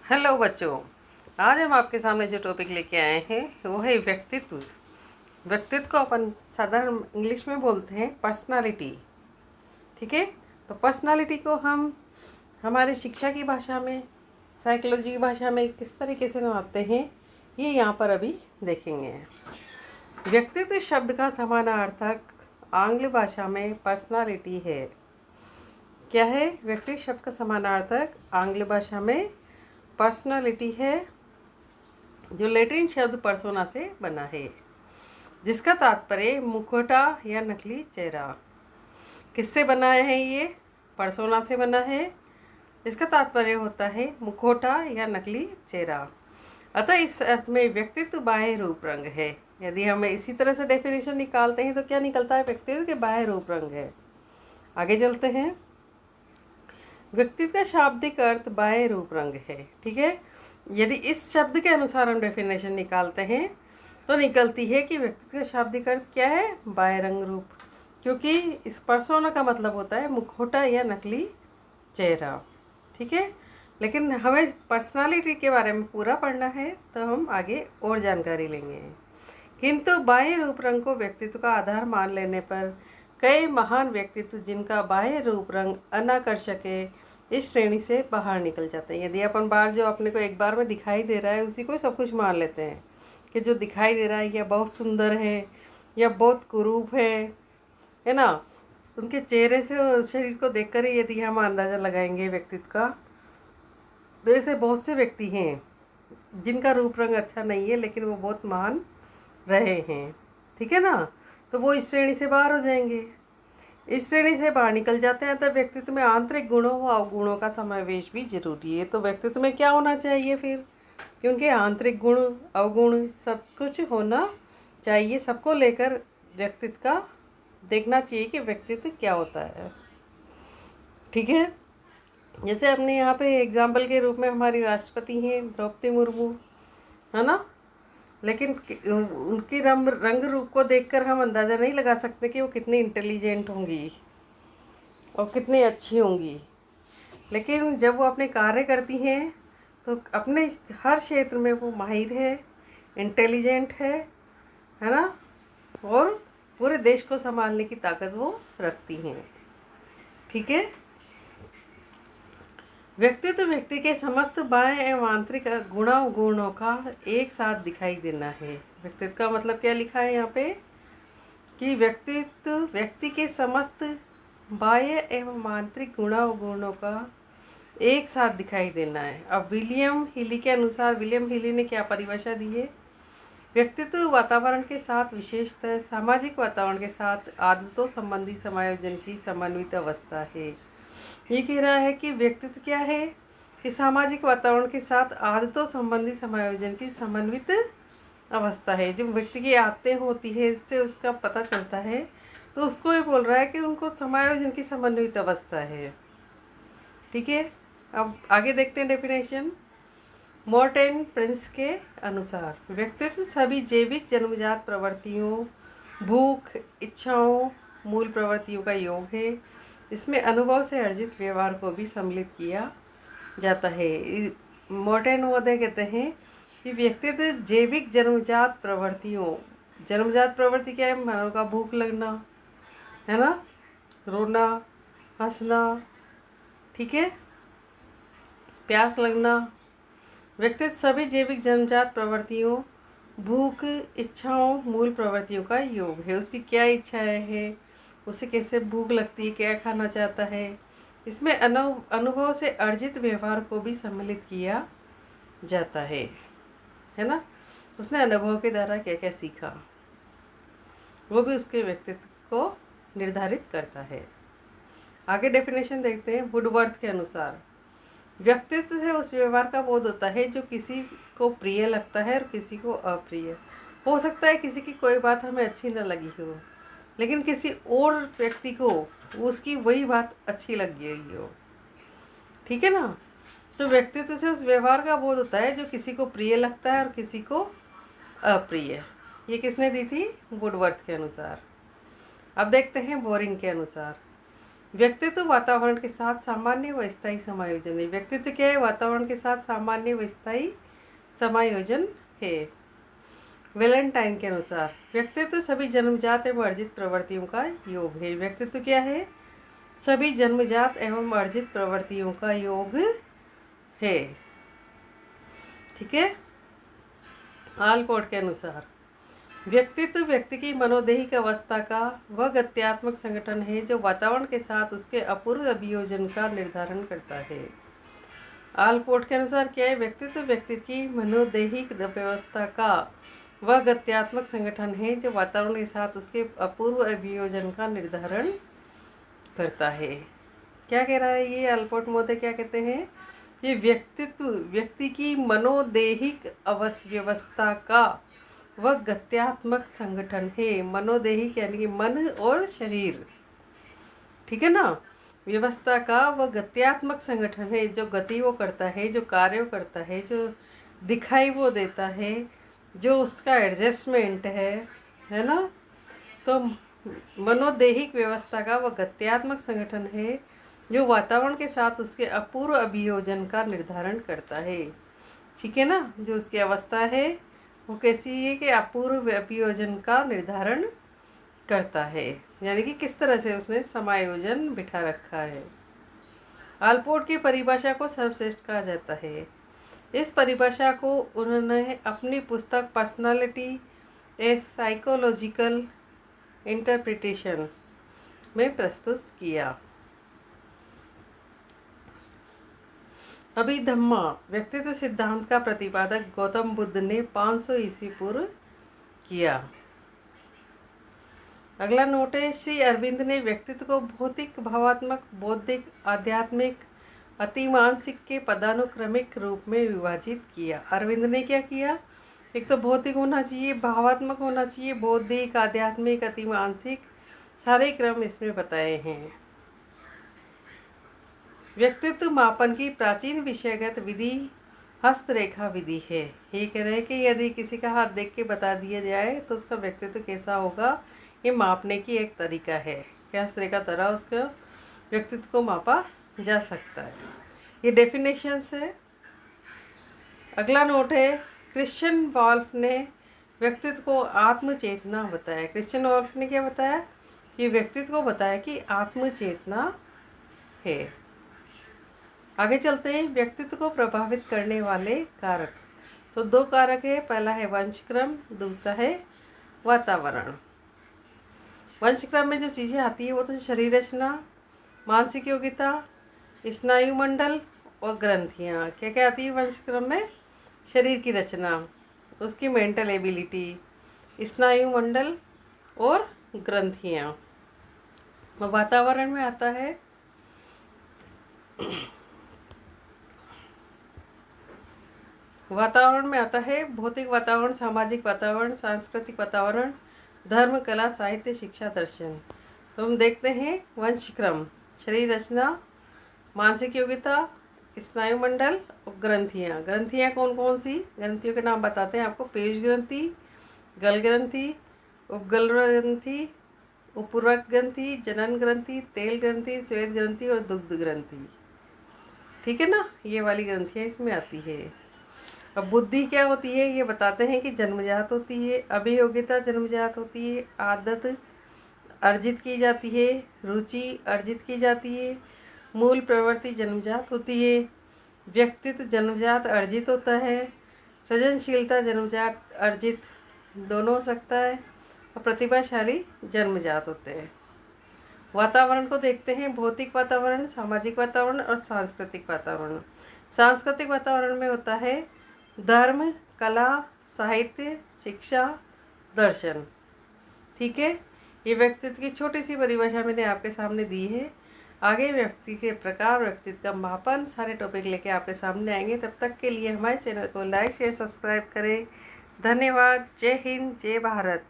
Hello बच्चों। आज हम आपके सामने जो टॉपिक लेके आए हैं वो है व्यक्तित्व। व्यक्तित्व को अपन साधारण इंग्लिश में बोलते हैं पर्सनालिटी। ठीक है, तो पर्सनालिटी को हम हमारे शिक्षा की भाषा में, साइकोलॉजी की भाषा में किस तरीके से नापते हैं ये यहाँ पर अभी देखेंगे। व्यक्तित्व शब्द का समानार्थक आंग्ल भाषा में पर्सनालिटी है। क्या है? व्यक्तित्व शब्द का समानार्थक आंग्ल भाषा में पर्सनालिटी है, जो लैटिन शब्द पर्सोना से बना है, जिसका तात्पर्य मुखौटा या नकली चेहरा। किससे बना है ये? पर्सोना से बना है। इसका तात्पर्य होता है मुखौटा या नकली चेहरा। अतः इस अर्थ में व्यक्तित्व बाह्य रूप रंग है। यदि हम इसी तरह से डेफिनेशन निकालते हैं तो क्या निकलता है? व्यक्तित्व के बाह्य रूप रंग है। आगे चलते हैं। व्यक्तित्व का शाब्दिक अर्थ बाह्य रूप रंग है। ठीक है, यदि इस शब्द के अनुसार हम डेफिनेशन निकालते हैं तो निकलती है कि व्यक्तित्व का शाब्दिक अर्थ क्या है? बाह्य रंग रूप, क्योंकि इस पर्सोना का मतलब होता है मुखौटा या नकली चेहरा। ठीक है, लेकिन हमें पर्सनालिटी के बारे में पूरा पढ़ना है तो हम आगे और जानकारी लेंगे। किंतु बाह्य रूप रंग को व्यक्तित्व का आधार मान लेने पर कई महान व्यक्तित्व जिनका बाह्य रूप रंग अनाकर्षक है इस श्रेणी से बाहर निकल जाते हैं। यदि अपन बाहर जो अपने को एक बार में दिखाई दे रहा है उसी को सब कुछ मान लेते हैं कि जो दिखाई दे रहा है या बहुत सुंदर है या बहुत कुरूप है ना। उनके चेहरे से और शरीर को देखकर ही यदि हम अंदाज़ा लगाएंगे व्यक्तित्व का, तो ऐसे बहुत से व्यक्ति हैं जिनका रूप रंग अच्छा नहीं है लेकिन वो बहुत महान रहे हैं। ठीक है ना, तो वो इस श्रेणी से बाहर हो जाएंगे। इस श्रेणी से बाहर निकल जाते हैं तब व्यक्तित्व में आंतरिक गुणों व अवगुणों का समावेश भी जरूरी है। तो व्यक्तित्व में क्या होना चाहिए फिर? क्योंकि आंतरिक गुण अवगुण सब कुछ होना चाहिए, सबको लेकर व्यक्तित्व का देखना चाहिए कि व्यक्तित्व क्या होता है। ठीक है, जैसे अपने यहाँ पे एग्जाम्पल के रूप में हमारी राष्ट्रपति हैं द्रौपदी मुर्मू, है ना। लेकिन उनकी रंग रूप को देखकर हम अंदाज़ा नहीं लगा सकते कि वो कितनी इंटेलिजेंट होंगी और कितनी अच्छी होंगी। लेकिन जब वो अपने कार्य करती हैं तो अपने हर क्षेत्र में वो माहिर है, इंटेलिजेंट है ना, और पूरे देश को संभालने की ताकत वो रखती हैं। ठीक है, व्यक्तित्व व्यक्ति के समस्त बाह्य एवं आंतरिक गुणों का एक साथ दिखाई देना है। व्यक्तित्व का मतलब क्या लिखा है यहाँ पे कि व्यक्तित्व व्यक्ति के समस्त बाह्य एवं आंतरिक गुणों का एक साथ दिखाई देना है। अब विलियम हिली के अनुसार, विलियम हिली ने क्या परिभाषा दी है? व्यक्तित्व वातावरण के साथ, विशेषतः सामाजिक वातावरण के साथ आदतों संबंधी समायोजन की समन्वित अवस्था है। ये कह रहा है कि व्यक्तित्व क्या है कि सामाजिक वातावरण के साथ आदतों संबंधी समायोजन की समन्वित अवस्था है। जो व्यक्ति की आदतें होती है इससे उसका पता चलता है, तो उसको ये बोल रहा है कि उनको समायोजन की समन्वित अवस्था है। ठीक है, अब आगे देखते हैं डेफिनेशन। मॉर्टेन प्रिंस के अनुसार व्यक्तित्व सभी जैविक जन्मजात प्रवृत्तियों, भूख, इच्छाओं, मूल प्रवृत्तियों का योग है। इसमें अनुभव से अर्जित व्यवहार को भी सम्मिलित किया जाता है। मॉर्टेन महोदय कहते हैं कि व्यक्तित्व जैविक जन्मजात प्रवृत्तियों, जन्मजात प्रवृत्ति क्या है? मानव का भूख लगना, है ना, रोना, हंसना, ठीक है, प्यास लगना। व्यक्तित्व सभी जैविक जन्मजात प्रवृत्तियों, भूख, इच्छाओं, मूल प्रवृत्तियों का योग है। उसकी क्या इच्छाएं हैं, उसे कैसे भूख लगती है, क्या खाना चाहता है। इसमें अनुभव से अर्जित व्यवहार को भी सम्मिलित किया जाता है ना। उसने अनुभव के द्वारा क्या क्या सीखा वो भी उसके व्यक्तित्व को निर्धारित करता है। आगे डेफिनेशन देखते हैं। वुडवर्थ के अनुसार व्यक्तित्व से उस व्यवहार का बोध होता है जो किसी को प्रिय लगता है और किसी को अप्रिय। हो सकता है किसी की कोई बात हमें अच्छी न लगी हो, लेकिन किसी और व्यक्ति को उसकी वही बात अच्छी लग गई हो। ठीक है ना, तो व्यक्तित्व से उस व्यवहार का बोध होता है जो किसी को प्रिय लगता है और किसी को अप्रिय। ये किसने दी थी? वुडवर्थ के अनुसार। अब देखते हैं बोरिंग के अनुसार। व्यक्तित्व वातावरण के साथ सामान्य व स्थायी समायोजन है। व्यक्तित्व क्या है? वातावरण के साथ सामान्य व स्थायी समायोजन है। वैलेंटाइन के अनुसार व्यक्तित्व सभी जन्मजात एवं अर्जित प्रवृत्तियों का योग है। व्यक्तित्व क्या है? सभी जन्मजात एवं अर्जित प्रवृत्तियों का योग है। ठीक है। आलपोर्ट के अनुसार व्यक्तित्व व्यक्ति की मनोदैहिक अवस्था का वह गत्यात्मक संगठन है जो वातावरण के साथ उसके अपूर्व अभियोजन का निर्धारण करता है। आलपोर्ट के अनुसार क्या है? व्यक्तित्व व्यक्ति की मनोदैहिक व्यवस्था का वह गत्यात्मक संगठन है जो वातावरण के साथ उसके अपूर्व अभियोजन का निर्धारण करता है। क्या कह रहा है ये आलपोर्ट महोदय? क्या कहते हैं? ये व्यक्तित्व व्यक्ति की मनोदैहिक व्यवस्था का वह गत्यात्मक संगठन है। मनोदैहिक यानी कि मन और शरीर, ठीक है ना। व्यवस्था का वह गत्यात्मक संगठन है जो गति वो करता है, जो कार्य करता है, जो दिखाई वो देता है, जो उसका एडजस्टमेंट है ना। तो मनोदैहिक व्यवस्था का वह गत्यात्मक संगठन है जो वातावरण के साथ उसके अपूर्व अभियोजन का निर्धारण करता है। ठीक है ना। जो उसकी अवस्था है वो कैसी है कि अपूर्व अभियोजन का निर्धारण करता है, यानी कि किस तरह से उसने समायोजन बिठा रखा है। आलपोर्ट की परिभाषा को सर्वश्रेष्ठ कहा जाता है। इस परिभाषा को उन्होंने अपनी पुस्तक पर्सनालिटी ए साइकोलॉजिकल इंटरप्रिटेशन में प्रस्तुत किया। अभिधम्मा व्यक्तित्व सिद्धांत का प्रतिपादक गौतम बुद्ध ने 500 ईस्वी पूर्व किया। अगला नोट है, श्री अरविंद ने व्यक्तित्व को भौतिक, भावात्मक, बौद्धिक, आध्यात्मिक, अतिमानसिक के पदानुक्रमिक रूप में विभाजित किया। अरविंद ने क्या किया? एक तो भौतिक होना चाहिए, भावात्मक होना चाहिए, बौद्धिक, आध्यात्मिक, अतिमानसिक, सारे क्रम इसमें बताए हैं। व्यक्तित्व मापन की प्राचीन विषयगत विधि हस्तरेखा विधि है। ये कह रहे हैं कि यदि किसी का हाथ देख के बता दिया जाए तो उसका व्यक्तित्व कैसा होगा, ये मापने की एक तरीका है कि हस्तरेखा तरह उसके व्यक्तित्व को मापा जा सकता है। ये डेफिनेशंस है। अगला नोट है, क्रिश्चियन वॉल्फ ने व्यक्तित्व को आत्मचेतना बताया। क्रिश्चियन वॉल्फ ने क्या बताया? ये व्यक्तित्व को बताया कि आत्मचेतना है। आगे चलते हैं, व्यक्तित्व को प्रभावित करने वाले कारक। तो 2 कारक है, पहला है वंशक्रम, दूसरा है वातावरण। वंशक्रम में जो चीज़ें आती है वो तो शरीर रचना, मानसिक योग्यता, स्नायुमंडल और ग्रंथियाँ। क्या क्या आती है वंशक्रम में? शरीर की रचना, उसकी मेंटल एबिलिटी, स्नायुमंडल और ग्रंथियाँ। वातावरण में आता है भौतिक वातावरण, सामाजिक वातावरण, सांस्कृतिक वातावरण, धर्म, कला, साहित्य, शिक्षा, दर्शन। तो हम देखते हैं वंशक्रम, शरीर रचना, मानसिक योग्यता, स्नायुमंडल और ग्रंथियाँ। ग्रंथियाँ कौन कौन सी? ग्रंथियों के नाम बताते हैं आपको। पेश ग्रंथि, गल ग्रंथि, उपगल ग्रंथि, उपपूरक ग्रंथि, जनन ग्रंथि, तेल ग्रंथि, श्वेत ग्रंथि और दुग्ध ग्रंथि। ठीक है ना। ये वाली ग्रंथियाँ इसमें आती है। अब बुद्धि क्या होती है ये बताते हैं कि जन्मजात होती है, अभियोग्यता जन्मजात होती है, आदत अर्जित की जाती है, रुचि अर्जित की जाती है, मूल प्रवृत्ति जन्मजात होती है, व्यक्तित्व जन्मजात अर्जित होता है, सृजनशीलता जन्मजात अर्जित दोनों हो सकता है, और प्रतिभाशाली जन्मजात होते हैं। वातावरण को देखते हैं, भौतिक वातावरण, सामाजिक वातावरण और सांस्कृतिक वातावरण। सांस्कृतिक वातावरण में होता है धर्म, कला, साहित्य, शिक्षा, दर्शन। ठीक है। ये व्यक्तित्व की छोटी सी परिभाषा मैंने आपके सामने दी है। आगे व्यक्ति के प्रकार, व्यक्तित्व का मापन, सारे टॉपिक लेके आपके सामने आएंगे। तब तक के लिए हमारे चैनल को लाइक, शेयर, सब्सक्राइब करें। धन्यवाद। जय हिंद, जय भारत।